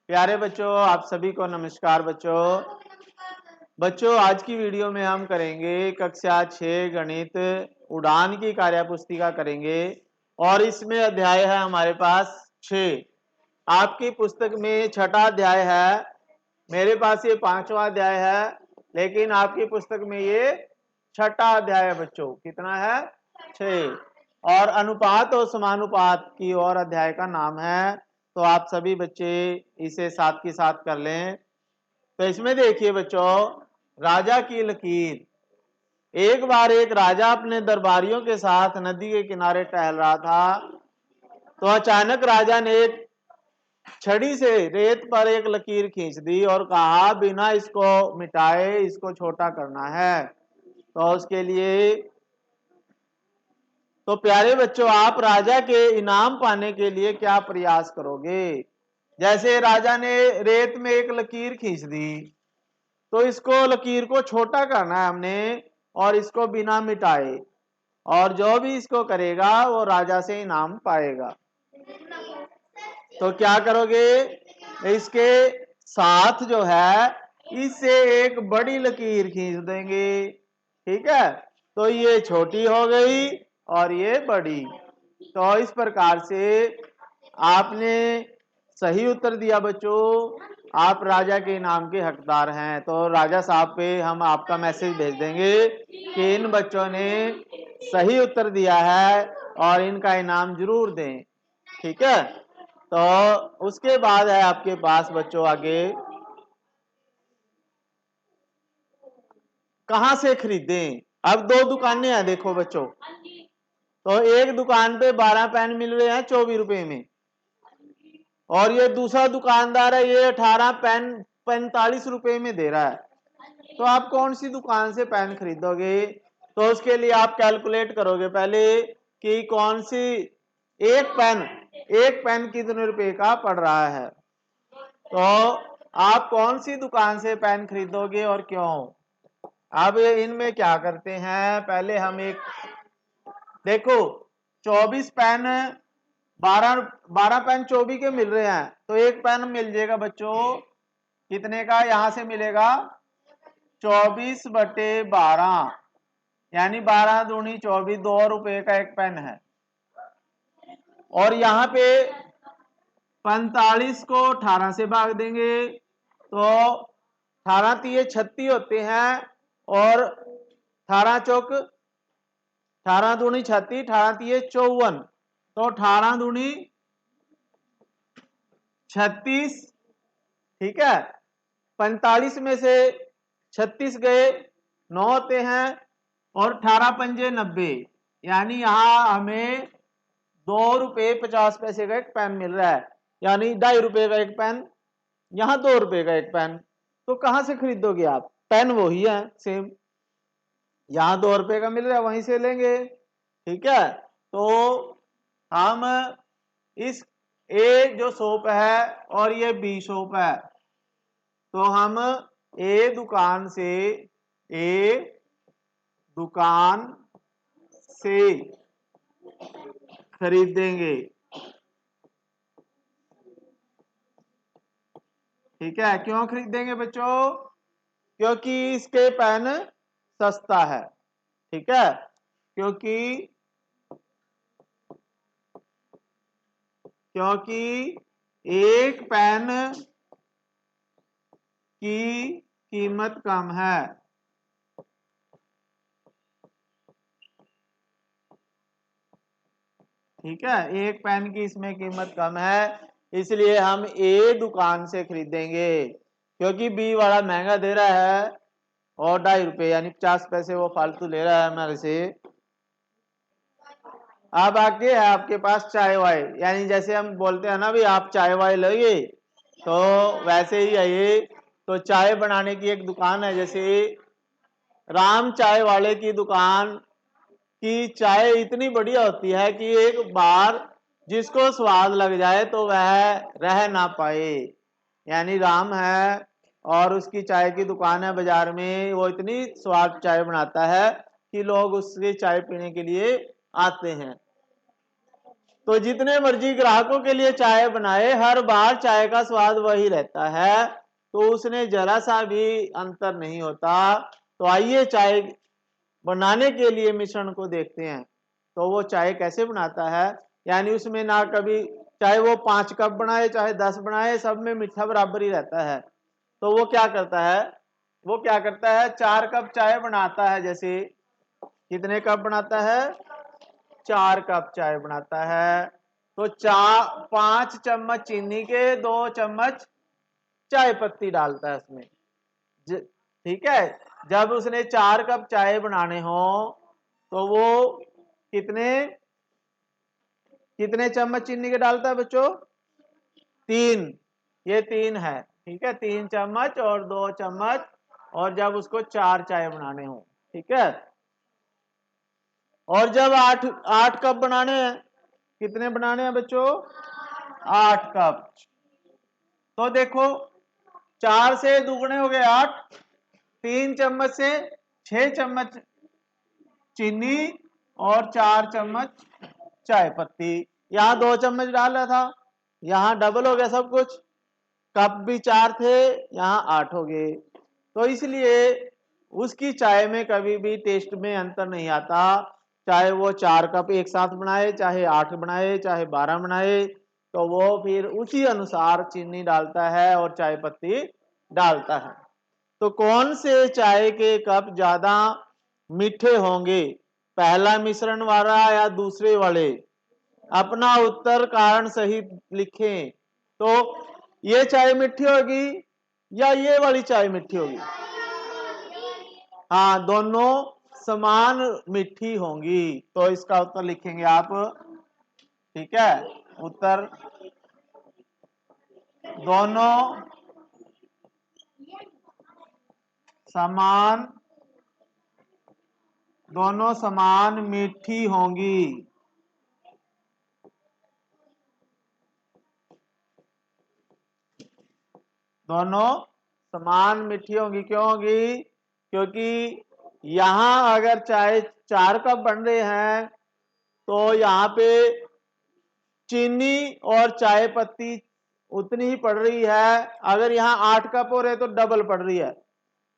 प्यारे बच्चों, आप सभी को नमस्कार। बच्चों आज की वीडियो में हम करेंगे कक्षा 6 गणित उड़ान की कार्यपुस्तिका करेंगे और इसमें अध्याय है हमारे पास 6। आपकी पुस्तक में छठा अध्याय है, मेरे पास ये 5वां अध्याय है, लेकिन आपकी पुस्तक में ये छठा अध्याय है। बच्चों कितना है? 6। और अनुपात और समानुपात की और अध्याय का नाम है, तो आप सभी बच्चे इसे साथ के साथ कर लें। तो इसमें देखिए बच्चों, राजा की लकीर। एक बार एक राजा अपने दरबारियों के साथ नदी के किनारे टहल रहा था, तो अचानक राजा ने एक छड़ी से रेत पर एक लकीर खींच दी और कहा बिना इसको मिटाए इसको छोटा करना है। तो उसके लिए तो प्यारे बच्चों, आप राजा के इनाम पाने के लिए क्या प्रयास करोगे? जैसे राजा ने रेत में एक लकीर खींच दी, तो इसको लकीर को छोटा करना है हमने और इसको बिना मिटाए, और जो भी इसको करेगा वो राजा से इनाम पाएगा। तो क्या करोगे? इसके साथ जो है इससे एक बड़ी लकीर खींच देंगे। ठीक है, तो ये छोटी हो गई और ये बड़ी। तो इस प्रकार से आपने सही उत्तर दिया बच्चों, आप राजा के इनाम के हकदार हैं। तो राजा साहब पे हम आपका मैसेज भेज देंगे कि इन बच्चों ने सही उत्तर दिया है और इनका इनाम जरूर दें। ठीक है, तो उसके बाद है आपके पास बच्चों आगे कहां से खरीदें। अब दो दुकानें हैं देखो बच्चों, तो एक दुकान पे 12 पेन मिल रहे हैं 24 रुपए में, और ये दूसरा दुकानदार है ये 18 पेन 45 रुपए में दे रहा है। तो आप कौन सी दुकान से पेन खरीदोगे? तो उसके लिए आप कैलकुलेट करोगे पहले कि कौन सी एक पेन कितने रुपए का पड़ रहा है। तो आप कौन सी दुकान से पेन खरीदोगे और क्यों? अब इनमें क्या करते हैं, पहले हम एक देखो 24 पेन 12 पेन 24 के मिल रहे हैं, तो एक पेन मिल जाएगा बच्चों कितने का? यहां से मिलेगा 24/12, यानी 12 दूनी 24, 2 रुपए का एक पेन है। और यहाँ पे 45 को 18 से भाग देंगे तो 18 तीये 36 होते हैं, और 18 चौक 18 दूनी 36, 18 तीये 54, तो 18 दूनी 36। ठीक है, 45 में से 36 गए 9 होते हैं, और 18 पंजे 90, यानी यहां हमें 2 रुपये 50 पैसे का एक पेन मिल रहा है, यानी 2.5 रुपए का एक पेन, यहां 2 रुपए का एक पेन। तो कहां से खरीदोगे आप? पेन वही है सेम, यहां 2 रुपए का मिल रहा है वहीं से लेंगे। ठीक है, तो हम इस ए जो शॉप है और ये बी शॉप है, तो हम ए दुकान से खरीदेंगे। ठीक है, क्यों खरीदेंगे बच्चों? क्योंकि इसके पेन सस्ता है। ठीक है, क्योंकि एक पेन की कीमत कम है। ठीक है, एक पेन की इसमें कीमत कम है, इसलिए हम ए दुकान से खरीदेंगे, क्योंकि बी वाला महंगा दे रहा है और 2.5 रुपए यानी 50 पैसे वो फालतू ले रहा है हमारे से। अब आगे है आपके पास चाय वाय, यानी जैसे हम बोलते हैं ना भी आप चाय वाय लोगे, तो वैसे ही है ये। तो चाय बनाने की एक दुकान है, जैसे राम चाय वाले की दुकान की चाय इतनी बढ़िया होती है कि एक बार जिसको स्वाद लग जाए तो वह रह ना पाए। यानी राम है और उसकी चाय की दुकान है बाजार में, वो इतनी स्वाद चाय बनाता है कि लोग उससे चाय पीने के लिए आते हैं। तो जितने मर्जी ग्राहकों के लिए चाय बनाए, हर बार चाय का स्वाद वही रहता है, तो उसने जरा सा भी अंतर नहीं होता। तो आइए चाय बनाने के लिए मिश्रण को देखते हैं। तो वो चाय कैसे बनाता है, यानी उसमें ना कभी, चाहे वो 5 कप बनाए चाहे 10 बनाए, सब में मीठा बराबर ही रहता है। तो वो क्या करता है, वो क्या करता है, 4 कप चाय बनाता है। जैसे कितने कप बनाता है, 4 कप चाय बनाता है। तो 5 चम्मच चीनी के 2 चम्मच चाय पत्ती डालता है उसमें। ठीक है, जब उसने 4 कप चाय बनाने हो तो वो कितने कितने चम्मच चीनी के डालता है बच्चों, 3। ये 3 है, ठीक है, 3 चम्मच और 2 चम्मच, और जब उसको 4 चाय बनाने हो, ठीक है। और जब 8 कप बनाने हैं, कितने बनाने हैं बच्चों, 8 कप। तो देखो 4 से दुगने हो गए 8, 3 चम्मच से 6 चम्मच चीनी और 4 चम्मच चाय पत्ती। यहाँ 2 चम्मच डाला था, यहाँ डबल हो गया सब कुछ। कप भी 4 थे, यहाँ 8 हो गए। तो इसलिए उसकी चाय में कभी भी टेस्ट में अंतर नहीं आता, चाहे वो 4 कप एक साथ बनाए, चाहे 8 बनाए, चाहे 12 बनाए। तो वो फिर उसी अनुसार चीनी डालता है और चाय पत्ती डालता है। तो कौन से चाय के कप ज्यादा मीठे होंगे, पहला मिश्रण वाला या दूसरे वाले? अपना उत्तर कारण सहित लिखें। तो ये चाय मीठी होगी या ये वाली चाय मीठी होगी? हाँ, दोनों समान मीठी होंगी। तो इसका उत्तर लिखेंगे आप, ठीक है। उत्तर दोनों समान, दोनों समान मीठी होंगी। दोनों समान मीठी होंगी, क्यों होगी? क्योंकि यहां अगर चाय 4 कप बन रहे हैं तो यहाँ पे चीनी और चाय पत्ती उतनी ही पड़ रही है। अगर यहाँ 8 कप हो रहे तो डबल पड़ रही है।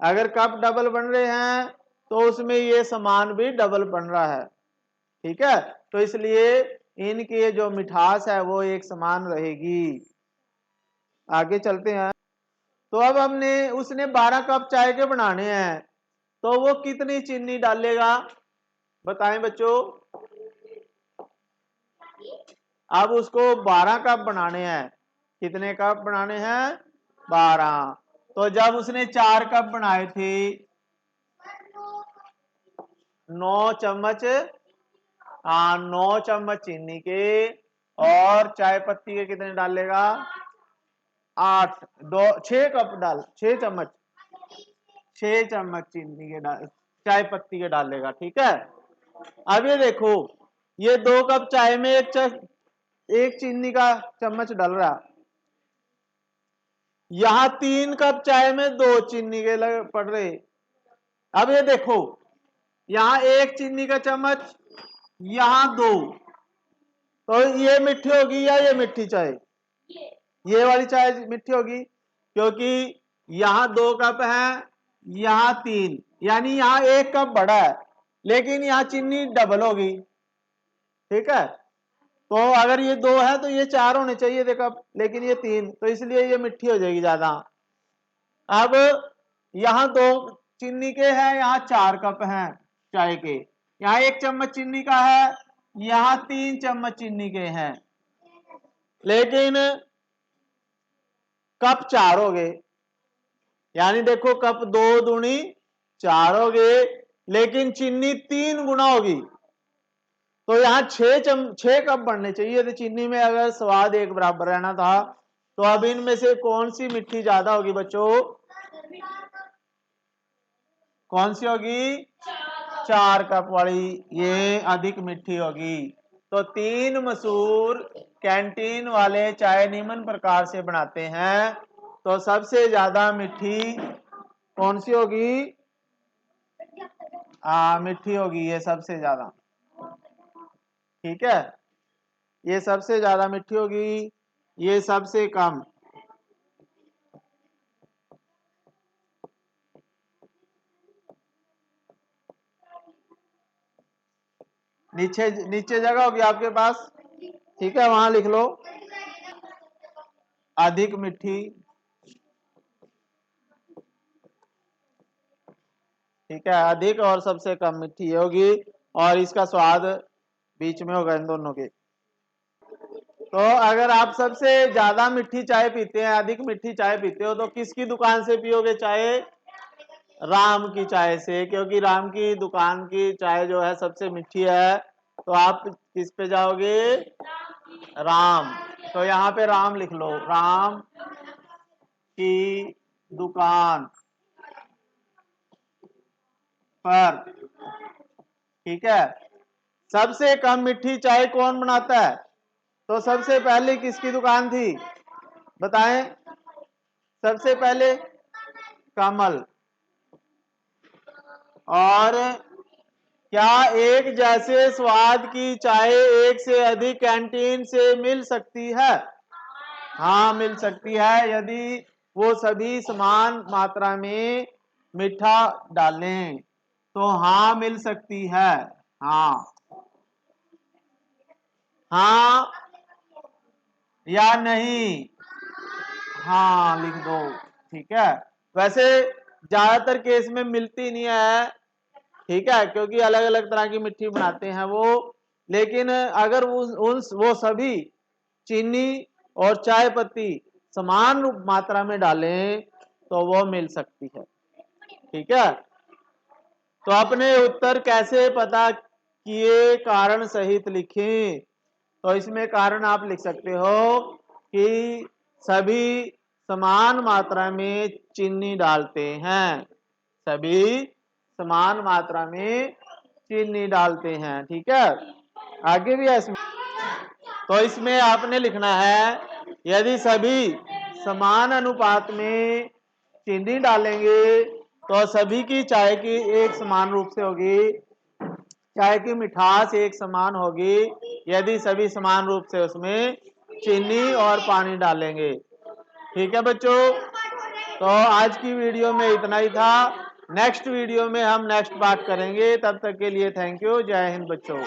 अगर कप डबल बन रहे हैं तो उसमें ये समान भी डबल बन रहा है, ठीक है। तो इसलिए इनकी जो मिठास है वो एक समान रहेगी। आगे चलते हैं। तो अब हमने उसने 12 कप चाय के बनाने हैं, तो वो कितनी चीनी डालेगा, बताएं बच्चों। अब उसको 12 कप बनाने हैं, कितने कप बनाने हैं, 12। तो जब उसने 4 कप बनाए थे, 9 चम्मच, हाँ 9 चम्मच चीनी के, और चाय पत्ती के कितने डालेगा, 8, 2 6 कप डाल, 6 चम्मच, 6 चम्मच चीनी के डाल, चाय पत्ती के डालेगा, ठीक है। अब ये देखो, ये 2 कप चाय में एक चीनी का चम्मच डाल रहा, यहां 3 कप चाय में 2 चीनी के पड़ रहे। अब ये देखो, यहां 1 चीनी का चम्मच, यहां 2, तो ये मीठी होगी या ये मीठी चाय? ये वाली चाय मीठी होगी, क्योंकि यहां 2 कप है, यहां 3, यानी यहां 1 कप बड़ा है, लेकिन यहां चीनी डबल होगी, ठीक है। तो अगर ये 2 है तो ये 4 होने चाहिए थे कप, लेकिन ये 3, तो इसलिए ये मिट्टी हो जाएगी ज्यादा। अब यहाँ 2 चीनी के हैं, यहाँ 4 कप हैं चाय के, यहाँ 1 चम्मच चीनी का है, यहाँ 3 चम्मच चीनी के हैं, लेकिन कप 4 हो गए। यानी देखो, कप 2 दूनी 4 हो गए, लेकिन चीनी 3 गुना होगी। तो यहाँ 6 कप बढ़ने चाहिए थे चीनी में, अगर स्वाद एक बराबर रहना था। तो अब इनमें से कौन सी मिट्टी ज्यादा होगी बच्चों, कौन सी होगी, 4 कप वाली, ये अधिक मीठी होगी। तो 3 मशहूर कैंटीन वाले चाय निम्न प्रकार से बनाते हैं। तो सबसे ज्यादा मीठी कौन सी होगी, मीठी होगी ये सबसे ज्यादा, ठीक है। ये सबसे ज्यादा मीठी होगी, ये सबसे कम। नीचे नीचे जगह होगी आपके पास, ठीक है, वहां लिख लो अधिक मीठी, ठीक है, अधिक और सबसे कम मीठी होगी, और इसका स्वाद बीच में होगा इन दोनों के। तो अगर आप सबसे ज्यादा मीठी चाय पीते हैं, अधिक मीठी चाय पीते हो, तो किसकी दुकान से पियोगे चाय? राम की चाय से, क्योंकि राम की दुकान की चाय जो है सबसे मीठी है। तो आप किस पे जाओगे? राम। तो यहाँ पे राम लिख लो, राम की दुकान पर, ठीक है। सबसे कम मीठी चाय कौन बनाता है? तो सबसे पहले किसकी दुकान थी, बताएं? सबसे पहले कमल। और क्या एक जैसे स्वाद की चाय एक से अधिक कैंटीन से मिल सकती है? हाँ, मिल सकती है, यदि वो सभी समान मात्रा में मीठा डालें तो हाँ मिल सकती है। हाँ, हाँ या नहीं? हाँ लिख दो, ठीक है। वैसे ज्यादातर केस में मिलती नहीं है, ठीक है, क्योंकि अलग अलग तरह की मिट्टी बनाते हैं वो। लेकिन अगर वो सभी चीनी और चाय पत्ती समान मात्रा में डालें तो वो मिल सकती है, ठीक है। तो अपने उत्तर कैसे पता किए, कारण सहित लिखें। तो इसमें कारण आप लिख सकते हो कि सभी समान मात्रा में चीनी डालते हैं, सभी समान मात्रा में चीनी डालते हैं, ठीक है। आगे भी है इसमें, तो इसमें आपने लिखना है यदि सभी समान अनुपात में चीनी डालेंगे तो सभी की चाय की एक समान रूप से होगी, चाय की मिठास एक समान होगी यदि सभी समान रूप से उसमें चीनी और पानी डालेंगे, ठीक है बच्चों। तो आज की वीडियो में इतना ही था। नेक्स्ट वीडियो में हम नेक्स्ट बात करेंगे, तब तक के लिए थैंक यू, जय हिंद बच्चों।